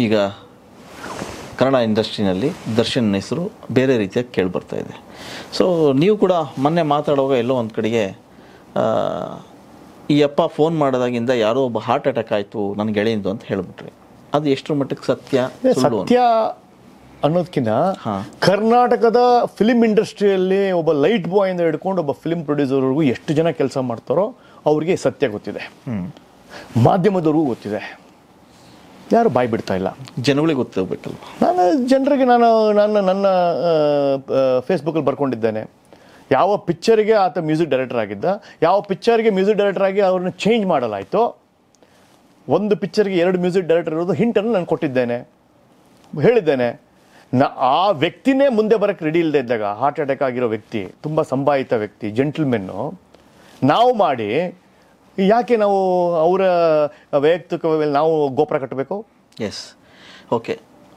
ಈಗ ಕನ್ನಡ ಇಂಡಸ್ಟ್ರಿನಲ್ಲಿ ದರ್ಶನ್ ಹೆಸರು ಬೇರೆ ರೀತಿಯಾಗಿ ಕೇಳಿಬರ್ತಾ ಇದೆ. ಸೊ ನೀವು ಕೂಡ ಮೊನ್ನೆ ಮಾತಾಡುವಾಗ ಎಲ್ಲೋ ಒಂದು ಕಡೆಗೆ ಈ ಅಪ್ಪ ಫೋನ್ ಮಾಡೋದಾಗಿಂದ ಯಾರೋ ಒಬ್ಬ ಹಾರ್ಟ್ ಅಟ್ಯಾಕ್ ಆಯಿತು ನನ್ನ ಗೆಳೆಯಂದು ಅಂತ ಹೇಳಿಬಿಟ್ರಿ. ಅದು ಎಷ್ಟರ ಮಟ್ಟಕ್ಕೆ ಸತ್ಯ ಅನ್ನೋದಕ್ಕಿಂತ ಕರ್ನಾಟಕದ ಫಿಲಿಮ್ ಇಂಡಸ್ಟ್ರಿಯಲ್ಲಿ ಒಬ್ಬ ಲೈಟ್ ಬಾಯ್ ಇಂದ ಹಿಡ್ಕೊಂಡು ಒಬ್ಬ ಫಿಲಿಮ್ ಪ್ರೊಡ್ಯೂಸರ್ವರೆಗೂ ಎಷ್ಟು ಜನ ಕೆಲಸ ಮಾಡ್ತಾರೋ ಅವ್ರಿಗೆ ಸತ್ಯ ಗೊತ್ತಿದೆ, ಮಾಧ್ಯಮದವ್ರಿಗೂ ಗೊತ್ತಿದೆ, ಯಾರು ಬಾಯ್ ಬಿಡ್ತಾ ಇಲ್ಲ, ಜನಗಳಿಗೆ ಗೊತ್ತಾಗಬೇಕಲ್ಲ. ಜನರಿಗೆ ನನ್ನ ಫೇಸ್ಬುಕ್ಕಲ್ಲಿ ಬರ್ಕೊಂಡಿದ್ದೇನೆ, ಯಾವ ಪಿಕ್ಚರಿಗೆ ಆತ ಮ್ಯೂಸಿಕ್ ಡೈರೆಕ್ಟರ್ ಆಗಿದ್ದ, ಯಾವ ಪಿಕ್ಚರ್ಗೆ ಮ್ಯೂಸಿಕ್ ಡೈರೆಕ್ಟರ್ ಆಗಿ ಅವ್ರನ್ನ ಚೇಂಜ್ ಮಾಡಲಾಯಿತು, ಒಂದು ಪಿಕ್ಚರ್ಗೆ 2 ಮ್ಯೂಸಿಕ್ ಡೈರೆಕ್ಟರ್ ಇರೋದು ಹಿಂಟನ್ನು ನಾನು ಕೊಟ್ಟಿದ್ದೇನೆ, ಹೇಳಿದ್ದೇನೆ. ಆ ವ್ಯಕ್ತಿನೇ ಮುಂದೆ ಬರೋಕ್ಕೆ ರೆಡಿ ಇಲ್ಲದೆ ಇದ್ದಾಗ, ಹಾರ್ಟ್ ಅಟ್ಯಾಕ್ ಆಗಿರೋ ವ್ಯಕ್ತಿ, ತುಂಬ ಸಂಭಾಯಿತ ವ್ಯಕ್ತಿ, ಜೆಂಟಲ್ಮೆನ್ನು, ನಾವು ಮಾಡಿ ಯಾಕೆ ನಾವು ಅವರ ವೈಯಕ್ತಿಕ ನಾವು ಗೋಪುರ ಕಟ್ಟಬೇಕು? Yes, okay.